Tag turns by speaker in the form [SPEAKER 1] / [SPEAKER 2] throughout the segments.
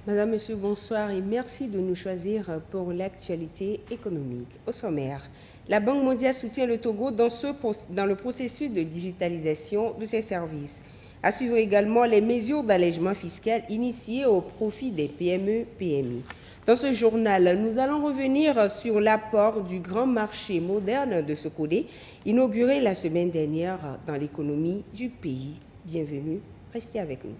[SPEAKER 1] Madame, Monsieur, bonsoir et merci de nous choisir pour l'actualité économique. Au sommaire, la Banque mondiale soutient le Togo dans le processus de digitalisation de ses services. À suivre également les mesures d'allègement fiscal initiées au profit des PME-PMI. Dans ce journal, nous allons revenir sur l'apport du grand marché moderne de Sokode, inauguré la semaine dernière dans l'économie du pays. Bienvenue, restez avec nous.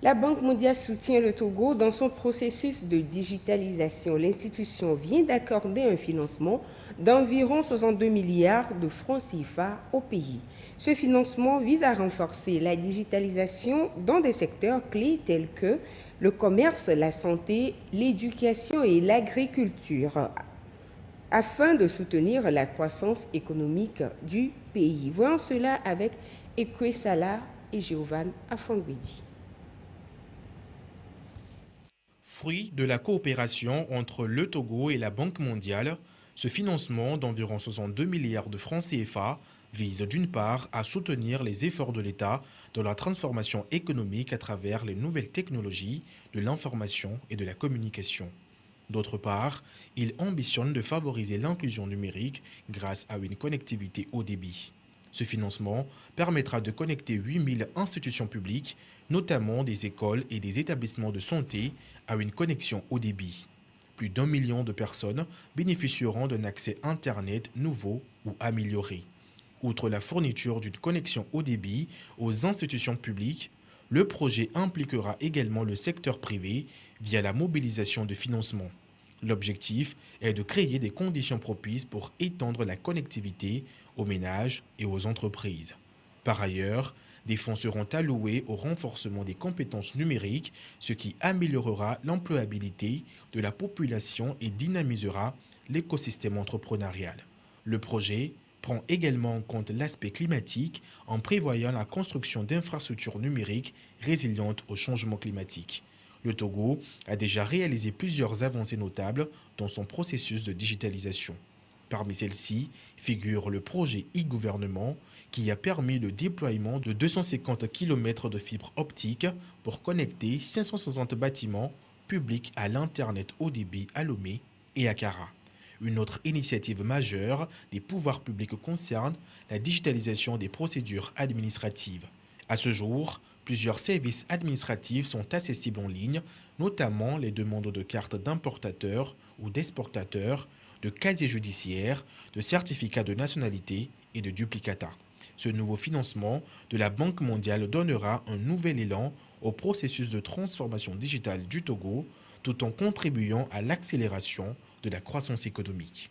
[SPEAKER 1] La Banque mondiale soutient le Togo dans son processus de digitalisation. L'institution vient d'accorder un financement d'environ 62 milliards de francs CFA au pays. Ce financement vise à renforcer la digitalisation dans des secteurs clés tels que le commerce, la santé, l'éducation et l'agriculture, afin de soutenir la croissance économique du pays. Voyons cela avec Ekwe Salah et Giovanni Afangwedi.
[SPEAKER 2] Fruit de la coopération entre le Togo et la Banque mondiale, ce financement d'environ 62 milliards de francs CFA vise d'une part à soutenir les efforts de l'État dans la transformation économique à travers les nouvelles technologies de l'information et de la communication. D'autre part, il ambitionne de favoriser l'inclusion numérique grâce à une connectivité haut débit. Ce financement permettra de connecter 8000 institutions publiques, notamment des écoles et des établissements de santé, à une connexion haut débit. Plus d'1 million de personnes bénéficieront d'un accès Internet nouveau ou amélioré. Outre la fourniture d'une connexion haut débit aux institutions publiques, le projet impliquera également le secteur privé via la mobilisation de financement. L'objectif est de créer des conditions propices pour étendre la connectivité aux ménages et aux entreprises. Par ailleurs, des fonds seront alloués au renforcement des compétences numériques, ce qui améliorera l'employabilité de la population et dynamisera l'écosystème entrepreneurial. Le projet prend également en compte l'aspect climatique en prévoyant la construction d'infrastructures numériques résilientes au changement climatique. Le Togo a déjà réalisé plusieurs avancées notables dans son processus de digitalisation. Parmi celles-ci figure le projet e-gouvernement qui a permis le déploiement de 250 km de fibres optiques pour connecter 560 bâtiments publics à l'Internet haut débit à Lomé et à Kara. Une autre initiative majeure des pouvoirs publics concerne la digitalisation des procédures administratives. À ce jour, plusieurs services administratifs sont accessibles en ligne, notamment les demandes de cartes d'importateur ou d'exportateur, de casiers judiciaires, de certificats de nationalité et de duplicata. Ce nouveau financement de la Banque mondiale donnera un nouvel élan au processus de transformation digitale du Togo, tout en contribuant à l'accélération de la croissance économique.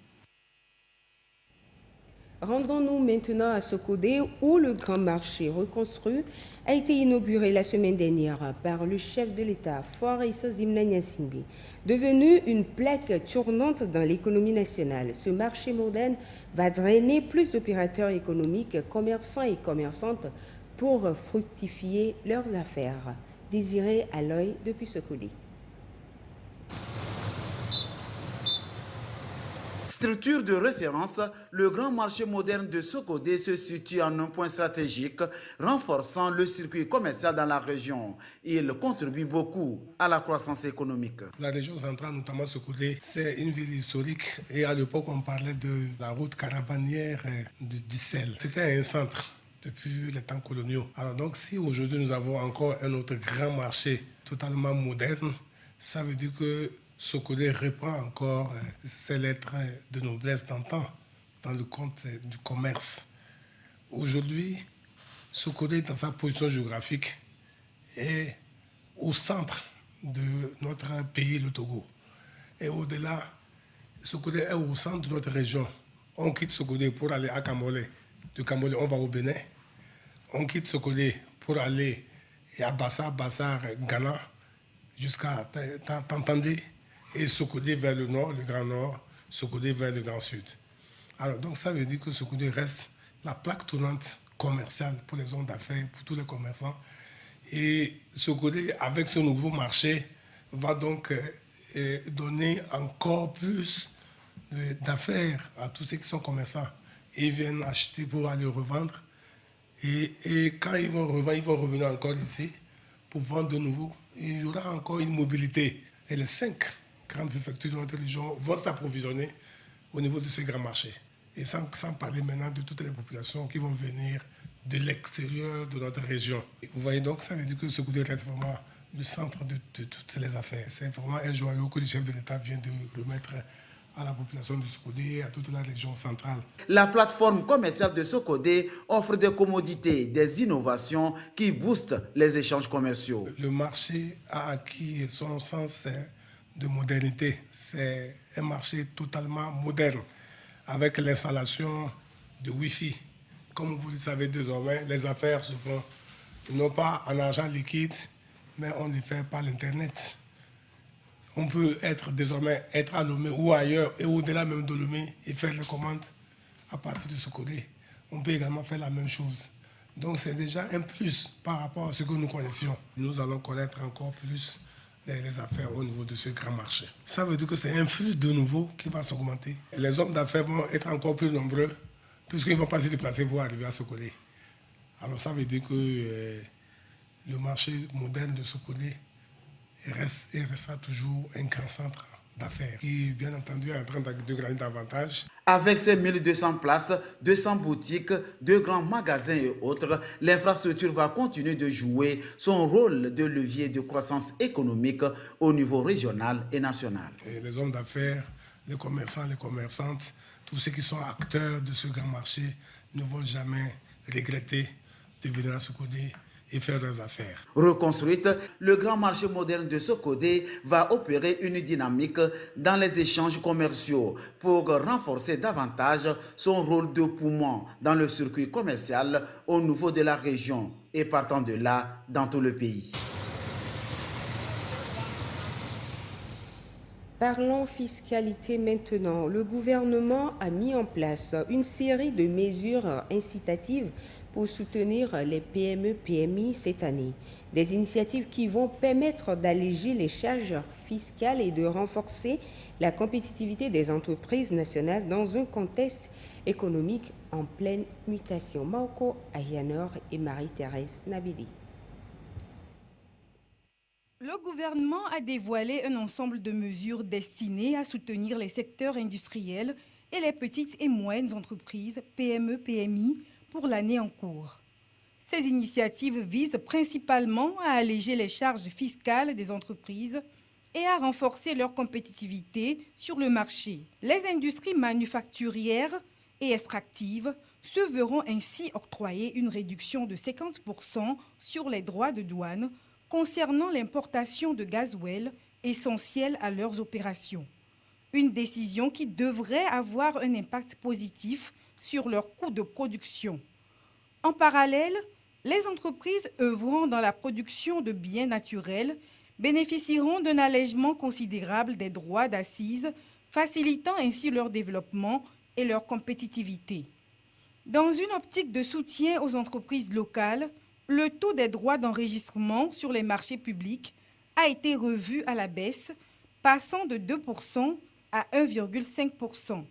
[SPEAKER 1] Rendons-nous maintenant à Sokode où le grand marché reconstruit a été inauguré la semaine dernière par le chef de l'État, Faure Issa-Zimna Gnassingbé. Devenu une plaque tournante dans l'économie nationale, ce marché moderne va drainer plus d'opérateurs économiques, commerçants et commerçantes pour fructifier leurs affaires. Désiré à l'œil depuis Sokode.
[SPEAKER 3] Structure de référence, le grand marché moderne de Sokode se situe en un point stratégique, renforçant le circuit commercial dans la région. Il contribue beaucoup à la croissance économique.
[SPEAKER 4] La région centrale, notamment Sokode, c'est une ville historique et à l'époque on parlait de la route caravanière du sel. C'était un centre depuis les temps coloniaux. Alors donc si aujourd'hui nous avons encore un autre grand marché totalement moderne, ça veut dire que Sokode reprend encore ses lettres de noblesse d'antan dans le compte du commerce. Aujourd'hui, Sokode, dans sa position géographique, est au centre de notre pays, le Togo. Et au-delà, Sokode est au centre de notre région. On quitte Sokode pour aller à Kambolé. De Kambolé, on va au Bénin. On quitte Sokode pour aller à Bassar, Ghana, jusqu'à Tantandé. Et Sokode vers le nord, le Grand Nord, Sokode vers le Grand Sud. Alors, donc, ça veut dire que Sokode reste la plaque tournante commerciale pour les hommes d'affaires, pour tous les commerçants. Et Sokode, avec ce nouveau marché, va donc donner encore plus d'affaires à tous ceux qui sont commerçants. Ils viennent acheter pour aller revendre. Et quand ils vont revendre, ils vont revenir encore ici pour vendre de nouveau. Et il y aura encore une mobilité. Et les 5 grandes préfectures de notre région vont s'approvisionner au niveau de ces grands marchés. Et sans parler maintenant de toutes les populations qui vont venir de l'extérieur de notre région. Vous voyez donc, ça veut dire que Sokodé reste vraiment le centre de toutes les affaires. C'est vraiment un joyau que le chef de l'État vient de remettre à la population de Sokodé, à toute la région centrale.
[SPEAKER 3] La plateforme commerciale de Sokodé offre des commodités, des innovations qui boostent les échanges commerciaux.
[SPEAKER 4] Le marché a acquis son sens de modernité. C'est un marché totalement moderne, avec l'installation de Wi-Fi. Comme vous le savez désormais, les affaires se font non pas en argent liquide, mais on les fait par l'Internet. On peut désormais être à Lomé ou ailleurs, et au-delà même de Lomé, et faire les commandes à partir de Sokodé. On peut également faire la même chose. Donc c'est déjà un plus par rapport à ce que nous connaissions. Nous allons connaître encore plus les affaires au niveau de ce grand marché. Ça veut dire que c'est un flux de nouveau qui va s'augmenter. Les hommes d'affaires vont être encore plus nombreux, puisqu'ils ne vont pas se déplacer pour arriver à Sokodé. Alors ça veut dire que le marché moderne de Sokodé restera toujours un grand centre d'affaires qui, bien entendu, est en train de gagner davantage.
[SPEAKER 3] Avec ses 1200 places, 200 boutiques, 2 grands magasins et autres, l'infrastructure va continuer de jouer son rôle de levier de croissance économique au niveau régional et national.
[SPEAKER 4] Et les hommes d'affaires, les commerçants, les commerçantes, tous ceux qui sont acteurs de ce grand marché ne vont jamais regretter de venir à Sokodé et faire leurs affaires.
[SPEAKER 3] Reconstruite, le grand marché moderne de Sokodé va opérer une dynamique dans les échanges commerciaux pour renforcer davantage son rôle de poumon dans le circuit commercial au niveau de la région et partant de là dans tout le pays.
[SPEAKER 1] Parlons fiscalité maintenant. Le gouvernement a mis en place une série de mesures incitatives pour soutenir les PME-PMI cette année. Des initiatives qui vont permettre d'alléger les charges fiscales et de renforcer la compétitivité des entreprises nationales dans un contexte économique en pleine mutation. Marco Ayanor et Marie-Thérèse Nabili.
[SPEAKER 5] Le gouvernement a dévoilé un ensemble de mesures destinées à soutenir les secteurs industriels et les petites et moyennes entreprises PME-PMI pour l'année en cours. Ces initiatives visent principalement à alléger les charges fiscales des entreprises et à renforcer leur compétitivité sur le marché. Les industries manufacturières et extractives se verront ainsi octroyer une réduction de 50% sur les droits de douane concernant l'importation de gasoil essentiel à leurs opérations. Une décision qui devrait avoir un impact positif sur leurs coûts de production. En parallèle, les entreprises œuvrant dans la production de biens naturels bénéficieront d'un allègement considérable des droits d'accise, facilitant ainsi leur développement et leur compétitivité. Dans une optique de soutien aux entreprises locales, le taux des droits d'enregistrement sur les marchés publics a été revu à la baisse, passant de 2% à 1,5%.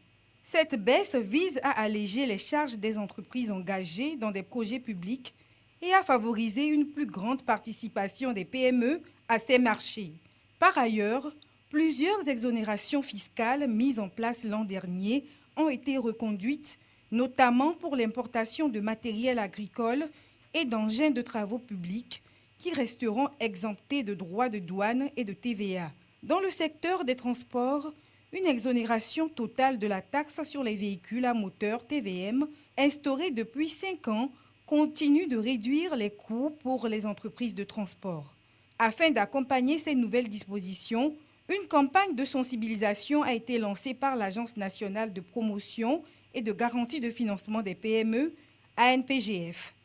[SPEAKER 5] Cette baisse vise à alléger les charges des entreprises engagées dans des projets publics et à favoriser une plus grande participation des PME à ces marchés. Par ailleurs, plusieurs exonérations fiscales mises en place l'an dernier ont été reconduites, notamment pour l'importation de matériel agricole et d'engins de travaux publics qui resteront exemptés de droits de douane et de TVA. Dans le secteur des transports, une exonération totale de la taxe sur les véhicules à moteur TVM, instaurée depuis 5 ans, continue de réduire les coûts pour les entreprises de transport. Afin d'accompagner ces nouvelles dispositions, une campagne de sensibilisation a été lancée par l'Agence nationale de promotion et de garantie de financement des PME, ANPGF.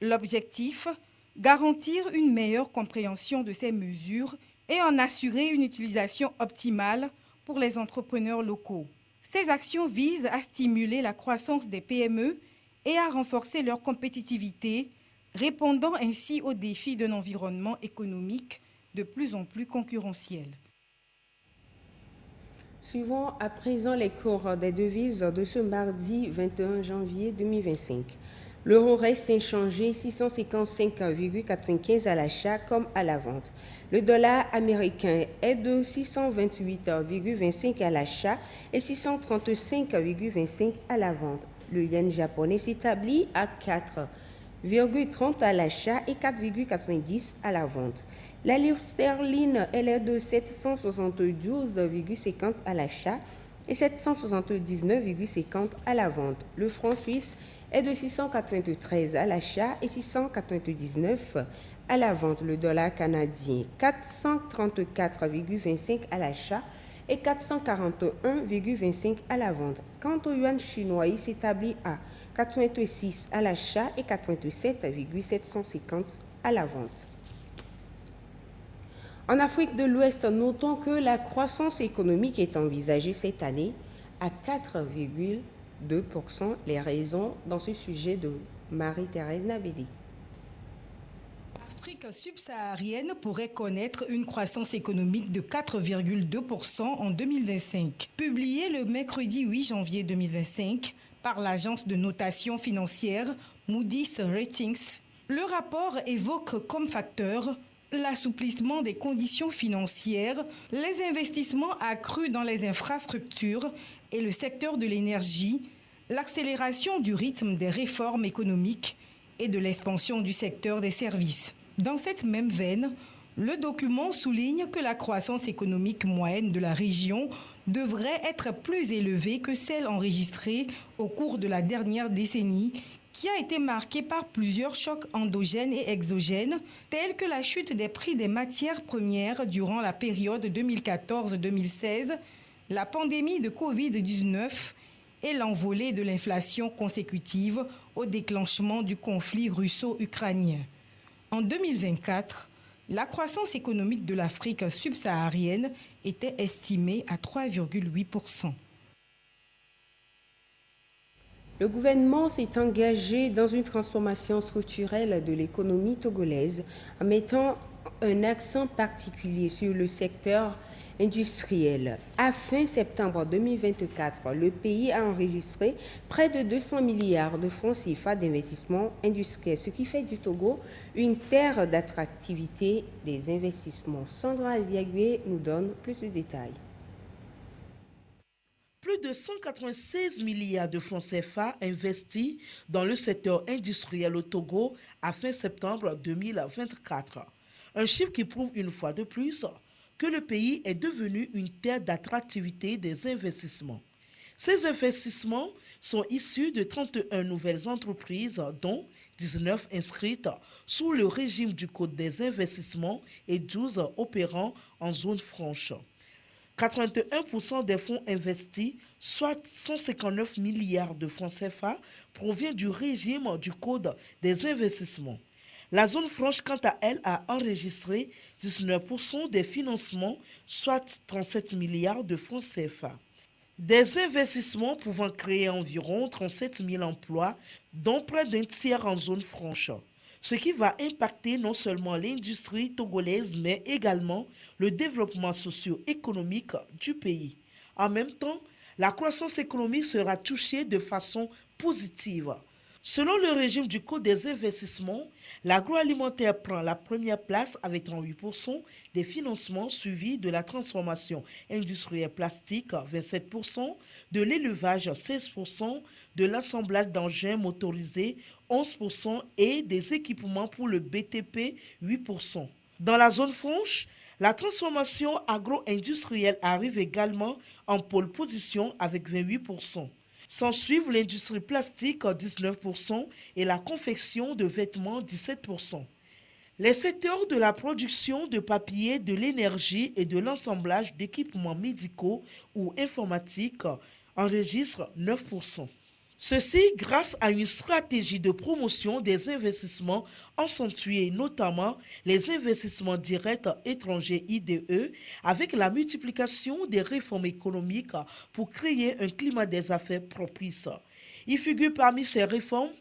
[SPEAKER 5] L'objectif, garantir une meilleure compréhension de ces mesures et en assurer une utilisation optimale pour les entrepreneurs locaux. Ces actions visent à stimuler la croissance des PME et à renforcer leur compétitivité, répondant ainsi aux défis d'un environnement économique de plus en plus concurrentiel.
[SPEAKER 1] Suivons à présent les cours des devises de ce mardi 21 janvier 2025. L'euro reste inchangé, 655,95 à l'achat comme à la vente. Le dollar américain est de 628,25 à l'achat et 635,25 à la vente. Le yen japonais s'établit à 4,30 à l'achat et 4,90 à la vente. La livre sterling, elle est de 772,50 à l'achat et 779,50 à la vente. Le franc suisse est de 693 à l'achat et 699 à la vente. Le dollar canadien, 434,25 à l'achat et 441,25 à la vente. Quant au yuan chinois, il s'établit à 86 à l'achat et 87,750 à la vente. En Afrique de l'Ouest, notons que la croissance économique est envisagée cette année à 4,2%. Les raisons dans ce sujet de Marie-Thérèse Nabédi.
[SPEAKER 5] L'Afrique subsaharienne pourrait connaître une croissance économique de 4,2% en 2025. Publié le mercredi 8 janvier 2025 par l'agence de notation financière Moody's Ratings, le rapport évoque comme facteur l'assouplissement des conditions financières, les investissements accrus dans les infrastructures et le secteur de l'énergie, l'accélération du rythme des réformes économiques et de l'expansion du secteur des services. Dans cette même veine, le document souligne que la croissance économique moyenne de la région devrait être plus élevée que celle enregistrée au cours de la dernière décennie, qui a été marquée par plusieurs chocs endogènes et exogènes, tels que la chute des prix des matières premières durant la période 2014-2016, la pandémie de Covid-19 et l'envolée de l'inflation consécutive au déclenchement du conflit russo-ukrainien. En 2024, la croissance économique de l'Afrique subsaharienne était estimée à 3,8%.
[SPEAKER 1] Le gouvernement s'est engagé dans une transformation structurelle de l'économie togolaise en mettant un accent particulier sur le secteur industriel. À fin septembre 2024, le pays a enregistré près de 200 milliards de francs CFA d'investissement industriel, ce qui fait du Togo une terre d'attractivité des investissements. Sandra Aziagué nous donne plus de détails.
[SPEAKER 6] Plus de 196 milliards de francs CFA investis dans le secteur industriel au Togo à fin septembre 2024. Un chiffre qui prouve une fois de plus que le pays est devenu une terre d'attractivité des investissements. Ces investissements sont issus de 31 nouvelles entreprises, dont 19 inscrites sous le régime du Code des investissements et 12 opérant en zone franche. 81% des fonds investis, soit 159 milliards de francs CFA, provient du régime du Code des investissements. La zone franche, quant à elle, a enregistré 19% des financements, soit 37 milliards de francs CFA. Des investissements pouvant créer environ 37 000 emplois, dont près d'un tiers en zone franche. Ce qui va impacter non seulement l'industrie togolaise, mais également le développement socio-économique du pays. En même temps, la croissance économique sera touchée de façon positive. Selon le régime du Code des investissements, l'agroalimentaire prend la première place avec 38% des financements, suivis de la transformation industrielle plastique, 27%, de l'élevage, 16%, de l'assemblage d'engins motorisés, 11% et des équipements pour le BTP, 8%. Dans la zone franche, la transformation agro-industrielle arrive également en pole position avec 28%. S'en suivent l'industrie plastique, 19%, et la confection de vêtements, 17%. Les secteurs de la production de papier, de l'énergie et de l'assemblage d'équipements médicaux ou informatiques enregistrent 9%. Ceci grâce à une stratégie de promotion des investissements accentuée, notamment les investissements directs étrangers IDE, avec la multiplication des réformes économiques pour créer un climat des affaires propice. Il figure parmi ces réformes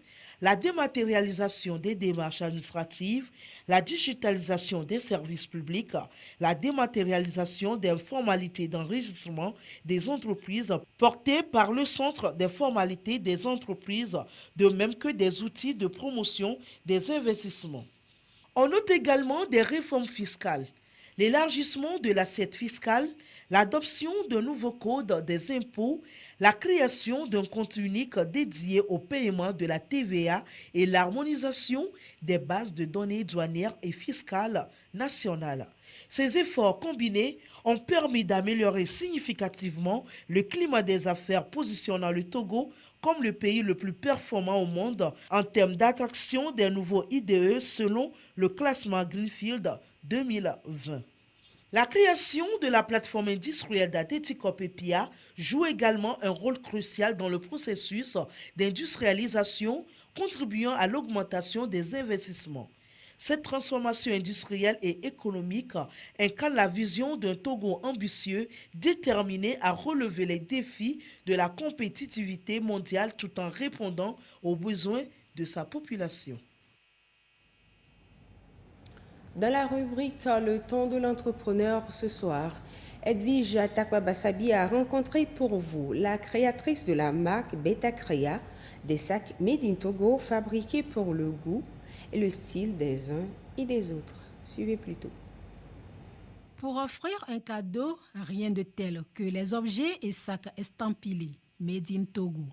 [SPEAKER 6] la dématérialisation des démarches administratives, la digitalisation des services publics, la dématérialisation des formalités d'enregistrement des entreprises portées par le Centre des formalités des entreprises, de même que des outils de promotion des investissements. On note également des réformes fiscales, l'élargissement de l'assiette fiscale, l'adoption d'un nouveau code des impôts, la création d'un compte unique dédié au paiement de la TVA et l'harmonisation des bases de données douanières et fiscales nationales. Ces efforts combinés ont permis d'améliorer significativement le climat des affaires, positionnant le Togo comme le pays le plus performant au monde en termes d'attraction des nouveaux IDE selon le classement Greenfield 2020. La création de la plateforme industrielle d'Atetikop Epia joue également un rôle crucial dans le processus d'industrialisation, contribuant à l'augmentation des investissements. Cette transformation industrielle et économique incarne la vision d'un Togo ambitieux, déterminé à relever les défis de la compétitivité mondiale tout en répondant aux besoins de sa population.
[SPEAKER 1] Dans la rubrique Le temps de l'entrepreneur ce soir, Edwige Takwabasabi a rencontré pour vous la créatrice de la marque Beta Crea, des sacs Made in Togo fabriqués pour le goût et le style des uns et des autres. Suivez plutôt.
[SPEAKER 7] Pour offrir un cadeau, rien de tel que les objets et sacs estampillés Made in Togo.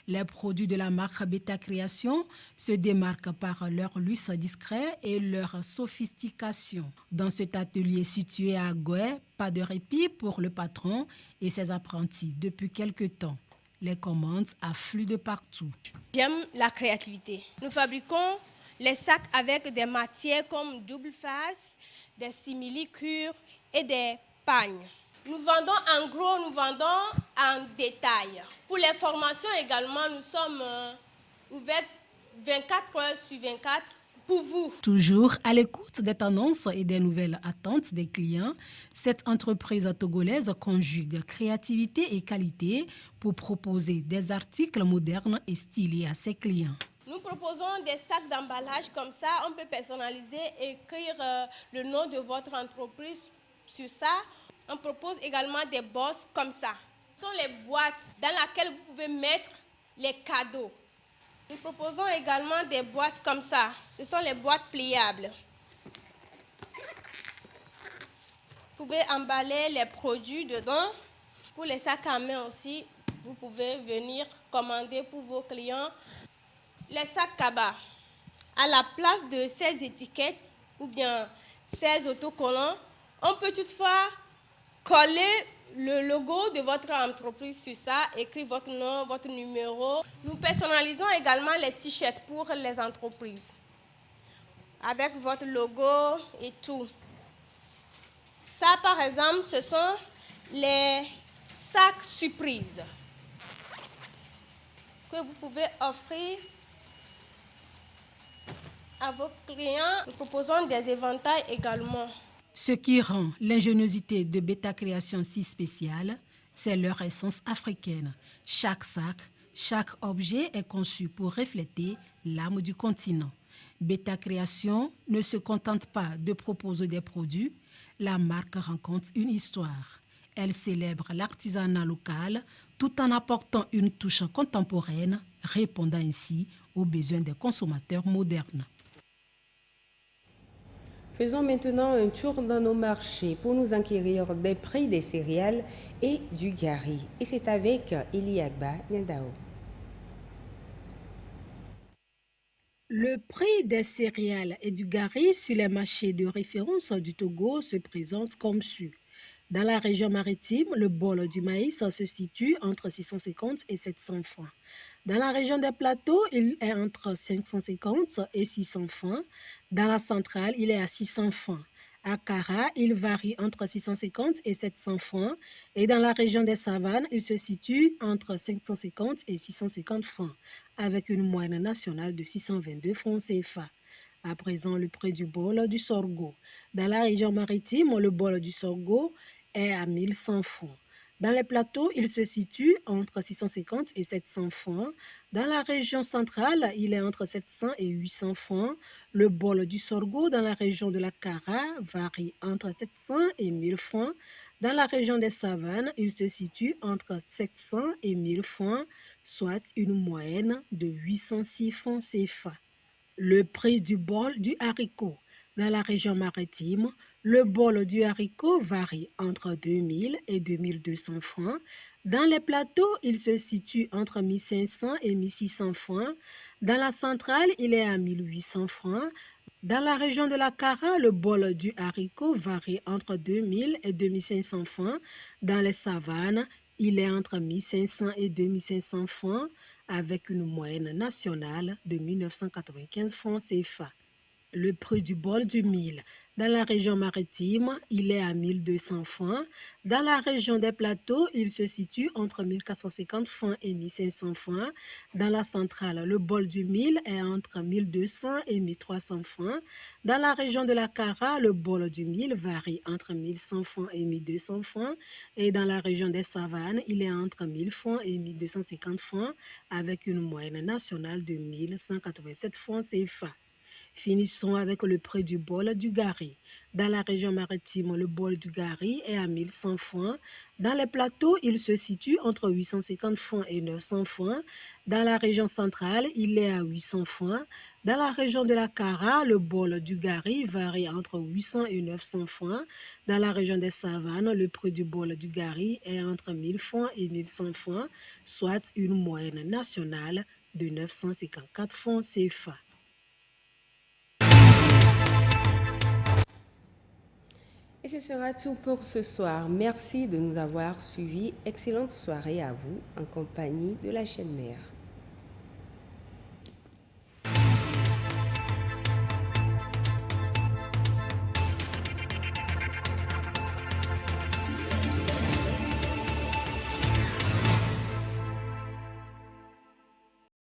[SPEAKER 7] Les produits de la marque Beta Création se démarquent par leur luxe discret et leur sophistication. Dans cet atelier situé à Goé, pas de répit pour le patron et ses apprentis depuis quelque temps. Les commandes affluent de partout.
[SPEAKER 8] J'aime la créativité. Nous fabriquons les sacs avec des matières comme double face, des simili-cures et des pagnes. Nous vendons en gros, nous vendons en détail. Pour les formations également, nous sommes ouverts 24 heures sur 24 pour vous.
[SPEAKER 7] Toujours à l'écoute des tendances et des nouvelles attentes des clients, cette entreprise togolaise conjugue créativité et qualité pour proposer des articles modernes et stylés à ses clients.
[SPEAKER 8] Nous proposons des sacs d'emballage comme ça. On peut personnaliser et écrire le nom de votre entreprise sur ça. On propose également des bosses comme ça. Ce sont les boîtes dans lesquelles vous pouvez mettre les cadeaux. Nous proposons également des boîtes comme ça. Ce sont les boîtes pliables. Vous pouvez emballer les produits dedans. Pour les sacs à main aussi, vous pouvez venir commander pour vos clients. Les sacs cabas, à la place de ces étiquettes ou bien ces autocollants, on peut toutefois coller le logo de votre entreprise sur ça, écrire votre nom, votre numéro. Nous personnalisons également les t-shirts pour les entreprises, avec votre logo et tout. Ça, par exemple, ce sont les sacs surprises que vous pouvez offrir à vos clients. Nous proposons des éventails également.
[SPEAKER 7] Ce qui rend l'ingéniosité de Beta Création si spéciale, c'est leur essence africaine. Chaque sac, chaque objet est conçu pour refléter l'âme du continent. Beta Création ne se contente pas de proposer des produits, la marque raconte une histoire. Elle célèbre l'artisanat local tout en apportant une touche contemporaine, répondant ainsi aux besoins des consommateurs modernes.
[SPEAKER 1] Faisons maintenant un tour dans nos marchés pour nous enquérir des prix des céréales et du gari. Et c'est avec Eli Agba Nyandao.
[SPEAKER 7] Le prix des céréales et du gari sur les marchés de référence du Togo se présente comme suit. Dans la région maritime, le bol du maïs se situe entre 650 et 700 francs. Dans la région des plateaux, il est entre 550 et 600 francs. Dans la centrale, il est à 600 francs. À Kara, il varie entre 650 et 700 francs. Et dans la région des savanes, il se situe entre 550 et 650 francs, avec une moyenne nationale de 622 francs CFA. À présent, le prix du bol du sorgho. Dans la région maritime, le bol du sorgho est à 1100 francs. Dans les plateaux, il se situe entre 650 et 700 francs. Dans la région centrale, il est entre 700 et 800 francs. Le bol du sorgho dans la région de la Kara varie entre 700 et 1000 francs. Dans la région des savanes, il se situe entre 700 et 1000 francs, soit une moyenne de 806 francs CFA. Le prix du bol du haricot. Dans la région maritime, le bol du haricot varie entre 2000 et 2200 francs. Dans les plateaux, il se situe entre 1500 et 1600 francs. Dans la centrale, il est à 1800 francs. Dans la région de la Kara, le bol du haricot varie entre 2000 et 2500 francs. Dans les savanes, il est entre 1500 et 2500 francs, avec une moyenne nationale de 1995 francs CFA. Le prix du bol du mil. Dans la région maritime, il est à 1200 francs. Dans la région des plateaux, il se situe entre 1450 francs et 1500 francs. Dans la centrale, le bol du mil est entre 1200 et 1300 francs. Dans la région de la Kara, le bol du mil varie entre 1100 francs et 1200 francs. Et dans la région des savanes, il est entre 1000 francs et 1250 francs, avec une moyenne nationale de 1187 francs CFA. Finissons avec le prix du bol du gari. Dans la région maritime, le bol du gari est à 1100 francs. Dans les plateaux, il se situe entre 850 francs et 900 francs. Dans la région centrale, il est à 800 francs. Dans la région de la Kara, le bol du gari varie entre 800 et 900 francs. Dans la région des savanes, le prix du bol du gari est entre 1000 francs et 1100 francs, soit une moyenne nationale de 954 francs CFA.
[SPEAKER 1] Et ce sera tout pour ce soir. Merci de nous avoir suivis. Excellente soirée à vous en compagnie de la chaîne Mère.